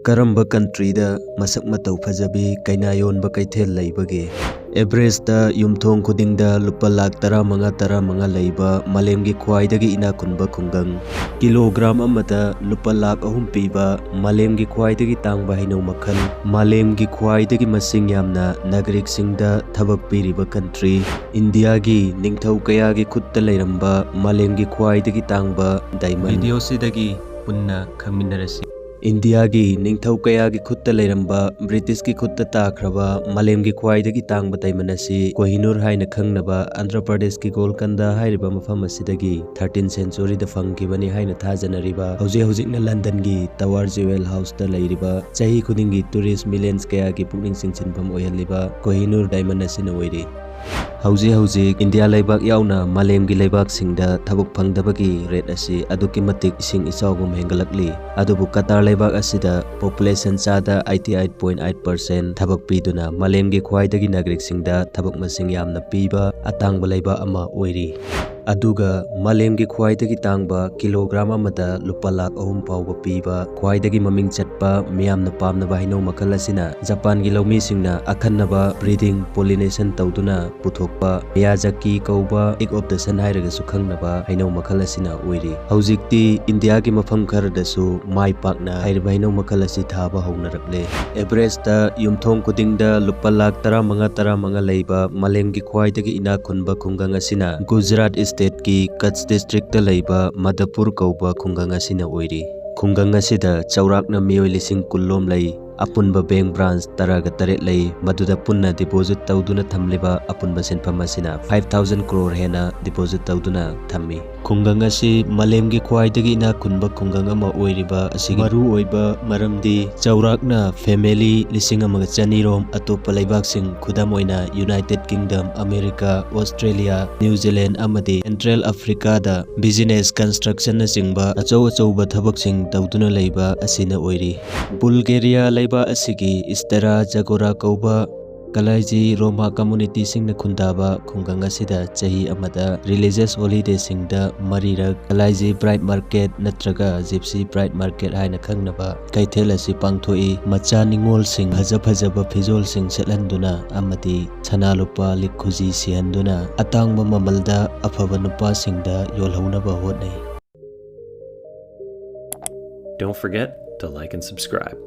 ꯀꯔꯝꯕ ꯀꯟꯇ꯭ꯔꯤꯗ ꯃꯁꯛ ꯃꯇꯧ ꯐꯖꯕꯤ ꯀꯩꯅꯥ ꯌꯣꯟꯕ ꯀꯩꯊꯦꯜ ꯂꯩꯕꯒꯦ? ꯑꯦꯚꯔꯦꯁꯇ ꯌꯨꯝꯊꯣꯡ ꯈꯨꯗꯤꯡꯗ ꯂꯨꯄꯥ ꯂꯥꯛ 15 ꯂꯩꯕ ꯃꯥꯂꯦꯝꯒꯤ ꯈ꯭ꯋꯥꯏꯗꯒꯤ ꯏꯅꯥꯛ ꯈꯨꯟꯕ ꯈꯨꯡꯒꯪ, ꯀꯤꯂꯣꯒ꯭ꯔꯥꯝ ꯑꯃꯗ ꯂꯨꯄꯥ ꯂꯥꯛ 3 ꯄꯤꯕ ꯃꯥꯂꯦꯝꯒꯤ ꯈ꯭ꯋꯥꯏꯗꯒꯤ ꯇꯥꯡꯕ ꯍꯩꯅꯧ ꯃꯈꯜ, ꯃꯥꯂꯦꯝꯒꯤ ꯈ꯭ꯋꯥꯏꯗꯒꯤ ꯃꯁꯤꯡ ꯌꯥꯝꯅ ꯅꯥꯒꯔꯤꯛꯁꯤꯡꯗ ꯊꯕꯛ ꯄꯤꯔꯤꯕ ꯀꯟꯇ꯭ꯔꯤ, ꯏꯟꯗꯤꯌꯥꯒꯤ ꯅꯤꯡꯊꯧ ꯀꯌꯥꯒꯤ ꯈꯨꯠꯇ ꯂꯩꯔꯝꯕ ꯃꯥꯂꯦꯝꯒꯤ ꯈ꯭ꯋꯥꯏꯗꯒꯤ ꯇꯥꯡꯕ ꯗꯥꯏꯃꯟ꯫ ꯚꯤꯗꯤꯑꯣꯁꯤꯗꯒꯤ ꯄꯨꯟꯅ ꯈꯪꯃꯤꯟꯅꯔꯁꯤ꯫ ꯏꯟꯗꯤꯌꯥꯒꯤ ꯅꯤꯡꯊꯧ ꯀꯌꯥꯒꯤ ꯈꯨꯠꯇ ꯂꯩꯔꯝꯕ ꯕ꯭ꯔꯤꯇꯤꯁꯀꯤ ꯈꯨꯠꯇ ꯇꯥꯈ꯭ꯔꯕ ꯃꯥꯂꯦꯝꯒꯤ ꯈ꯭ꯋꯥꯏꯗꯒꯤ ꯇꯥꯡꯕ ꯗꯥꯏꯃꯟ ꯑꯁꯤ ꯀꯣꯍꯤꯅꯨꯔ ꯍꯥꯏꯅ ꯈꯪꯅꯕ ꯑꯟꯙ꯭ꯔ ꯄ꯭ꯔꯗꯦꯁꯀꯤ ꯒꯣꯜꯀꯟꯗ ꯍꯥꯏꯔꯤꯕ ꯃꯐꯝ ꯑꯁꯤꯗꯒꯤ 13th ꯁꯦꯟꯆꯨꯔꯤꯗ ꯐꯪꯈꯤꯕꯅꯤ ꯍꯥꯏꯅ ꯊꯥꯖꯅꯔꯤꯕ, ꯍꯧꯖꯤꯛꯅ ꯂꯟꯗꯟꯒꯤ ꯇꯋꯥꯔ ꯖꯨꯋꯦꯜ ꯍꯥꯎꯁꯇ ꯂꯩꯔꯤꯕ, ꯆꯍꯤ ꯈꯨꯗꯤꯡꯒꯤ ꯇꯨꯔꯤꯁ ꯃꯤꯂꯤꯌꯟꯁ ꯀꯌꯥꯒꯤ ꯄꯨꯛꯅꯤꯡ ꯆꯤꯡꯁꯤꯟꯐꯝ ꯑꯣꯏꯍꯜꯂꯤꯕ ꯀꯣꯍꯤꯅꯨꯔ ꯗꯥꯏꯃꯟ ꯑꯁꯤꯅ ꯑꯣꯏꯔꯤ꯫ ꯍꯧꯖꯤꯛ ꯏꯟꯗꯤꯌꯥ ꯂꯩꯕꯥꯛ ꯌꯥꯎꯅ ꯃꯥꯂꯦꯝꯒꯤ ꯂꯩꯕꯥꯛꯁꯤꯡꯗ ꯊꯕꯛ ꯐꯪꯗꯕꯒꯤ ꯔꯦꯠ ꯑꯁꯤ ꯑꯗꯨꯛꯀꯤ ꯃꯇꯤꯛ ꯏꯁꯤꯡ ꯏꯆꯥꯎꯒꯨꯝ ꯍꯦꯟꯒꯠꯂꯛꯂꯤ꯫ ꯑꯗꯨꯕꯨ ꯀꯇꯥꯔ ꯂꯩꯕꯥꯛ ꯑꯁꯤꯗ ꯄꯣꯄꯨꯂꯦꯁꯟ ꯆꯥꯗ 88.8% ꯊꯕꯛ ꯄꯤꯗꯨꯅ ꯃꯥꯂꯦꯝꯒꯤ ꯈ꯭ꯋꯥꯏꯗꯒꯤ ꯅꯥꯒꯔꯤꯛꯁꯤꯡꯗ ꯊꯕꯛ ꯃꯁꯤꯡ ꯌꯥꯝꯅ ꯄꯤꯕ ꯑꯇꯥꯡꯕ ꯂꯩꯕꯥꯛ ꯑꯃ ꯑꯣꯏꯔꯤ꯫ ꯑꯗꯨꯒ ꯃꯥꯂꯦꯝꯒꯤ ꯈ꯭ꯋꯥꯏꯗꯒꯤ ꯇꯥꯡꯕ ꯀꯤꯂꯣꯒ꯭ꯔꯥꯝ ꯑꯃꯗ ꯂꯨꯄꯥ ꯂꯥꯛ 3 ꯐꯥꯎꯕ ꯄꯤꯕ ꯈ꯭ꯋꯥꯏꯗꯒꯤ ꯃꯃꯤꯡ ꯆꯠꯄ ꯃꯤꯌꯥꯝꯅ ꯄꯥꯝꯅꯕ ꯍꯩꯅꯧ ꯃꯈꯜ ꯑꯁꯤꯅ ꯖꯄꯥꯟꯒꯤ ꯂꯧꯃꯤꯁꯤꯡꯅ ꯑꯈꯟꯅꯕ ꯕ꯭ꯔꯤꯗꯤꯡ ꯄꯣꯂꯤꯅꯦꯁꯟ ꯇꯧꯗꯨꯅ ꯄꯨꯊꯣꯛꯄ ꯃꯤꯌꯥꯖꯥꯀꯤ ꯀꯧꯕ 𝗙𝗵 ꯍꯥꯏꯔꯒꯁꯨ ꯈꯪꯅꯕ ꯍꯩꯅꯧ ꯃꯈꯜ ꯑꯁꯤꯅ ꯑꯣꯏꯔꯤ꯫ ꯍꯧꯖꯤꯛꯇꯤ ꯏꯟꯗꯤꯌꯥꯒꯤ ꯃꯐꯝ ꯈꯔꯗꯁꯨ ꯃꯥꯏ ꯄꯥꯛꯅ ꯍꯥꯏꯔꯤꯕ ꯍꯩꯅꯧ ꯃꯈꯜ ꯑꯁꯤ ꯊꯥꯕ ꯍꯧꯅꯔꯛꯂꯦ꯫ ꯑꯦꯚꯔꯦꯁꯇ ꯌꯨꯝꯊꯣꯡ ꯈꯨꯗꯤꯡꯗ ꯂꯨꯄꯥ ꯂꯥꯛ 15 ꯂꯩꯕ ꯃꯥꯂꯦꯝꯒꯤ ꯈ꯭ꯋꯥꯏꯗꯒꯤ ꯏꯅꯥꯛ ꯈꯨꯟꯕ ꯈꯨꯡꯒꯪ ꯑꯁꯤꯅ ꯒꯨꯖꯔꯥꯠ ꯁ꯭ꯇꯦꯠꯀꯤ ꯀꯆ ꯗꯤꯁꯇ꯭ꯔꯤꯛꯇ ꯂꯩꯕ ꯃꯙꯄꯨꯔ ꯀꯧꯕ ꯈꯨꯡꯒꯪ ꯑꯁꯤꯅ ꯑꯣꯏꯔꯤ꯫ ꯈꯨꯡꯒꯪ ꯑꯁꯤꯗ ꯆꯥꯎꯔꯥꯛꯅ ꯃꯤꯑꯣꯏ 10,000 ꯂꯩ꯫ ꯑꯄꯨꯟꯕ ꯕꯦꯡꯛ ꯕ꯭ꯔꯥꯟꯆ 18 ꯂꯩ, ꯃꯗꯨꯗ ꯄꯨꯟꯅ ꯗꯤꯄꯣꯖꯤꯠ ꯇꯧꯗꯨꯅ ꯊꯝꯂꯤꯕ ꯑꯄꯨꯟꯕ ꯁꯦꯟꯐꯝ ꯑꯁꯤꯅ 5,000 ꯀ꯭ꯔꯣꯔ ꯍꯦꯟꯅ ꯗꯤꯄꯣꯖꯤꯠ ꯇꯧꯗꯨꯅ ꯊꯝꯃꯤ꯫ ꯈꯨꯡꯒꯪ ꯑꯁꯤ ꯃꯥꯂꯦꯝꯒꯤ ꯈ꯭ꯋꯥꯏꯗꯒꯤ ꯏꯅꯥꯛ ꯈꯨꯟꯕ ꯈꯨꯡꯒꯪ ꯑꯃ ꯑꯣꯏꯔꯤꯕ ꯑꯁꯤꯒꯤ ꯃꯔꯨꯑꯣꯏꯕ ꯃꯔꯝꯗꯤ ꯆꯥꯎꯔꯥꯛꯅ ꯐꯦꯃꯤꯂꯤ 1,200 ꯔꯣꯝ ꯑꯇꯣꯞꯄ ꯂꯩꯕꯥꯛꯁꯤꯡ ꯈꯨꯗꯝ ꯑꯣꯏꯅ United kingdom, America, Australia, new Zealand ꯑꯃꯗꯤ ꯁꯦꯟꯇ꯭ꯔꯦꯜ ꯑꯐ꯭ꯔꯤꯀꯥꯗ ꯕꯤꯖꯤꯅꯦꯁ, ꯀꯟꯁꯇ꯭ꯔꯛꯁꯟꯅꯆꯤꯡꯕ ꯑꯆꯧ-ꯑꯆꯧꯕ ꯊꯕꯛꯁꯤꯡ ꯇꯧꯗꯨꯅ ꯂꯩꯕ ꯑꯁꯤꯅ ꯑꯣꯏꯔꯤ꯫ ꯕꯨꯜꯒꯦꯔꯤꯌꯥ ꯂꯩꯕꯥꯛ ꯑꯁꯤꯒꯤ 𝗙ꯔꯥꯖꯒꯣꯔꯥ ꯀꯧꯕ ꯀꯂꯥꯏꯖꯤ ꯔꯣꯃꯥ ꯀꯝꯃꯨꯅꯤꯇꯤꯁꯤꯡꯅ ꯈꯨꯟꯗꯥꯕ ꯈꯨꯡꯒꯪ ꯑꯁꯤꯗ ꯆꯍꯤ ꯑꯃꯗ ꯔꯤꯂꯤꯖꯤꯌꯁ ꯍꯣꯂꯤꯗꯦꯁꯤꯡꯗ 3ꯔꯛ ꯀꯂꯥꯏꯖꯤ ꯕ꯭ꯔꯥꯏꯠ ꯃꯥꯔꯀꯦꯠ ꯅꯠꯇ꯭ꯔꯒ ꯖꯤꯞꯁꯤ ꯕ꯭ꯔꯥꯏꯠ ꯃꯥꯔꯀꯦꯠ ꯍꯥꯏꯅ ꯈꯪꯅꯕ ꯀꯩꯊꯦꯜ ꯑꯁꯤ ꯄꯥꯡꯊꯣꯛꯏ꯫ ꯃꯆꯥ ꯅꯤꯉꯣꯜꯁꯤꯡ ꯐꯖ-ꯐꯖꯕ ꯐꯤꯖꯣꯜꯁꯤꯡ ꯁꯦꯠꯍꯟꯗꯨꯅ ꯑꯃꯗꯤ ꯁꯅꯥ ꯂꯨꯄꯥ ꯂꯤꯛ ꯈꯨꯖꯤ ꯁꯤꯍꯟꯗꯨꯅ ꯑꯇꯥꯡꯕ ꯃꯃꯜꯗ ꯑꯐꯕ ꯅꯨꯄꯥꯁꯤꯡꯗ ꯌꯣꯜꯍꯧꯅꯕ ꯍꯣꯠꯅꯩ꯫ Don't forget to like and subscribe.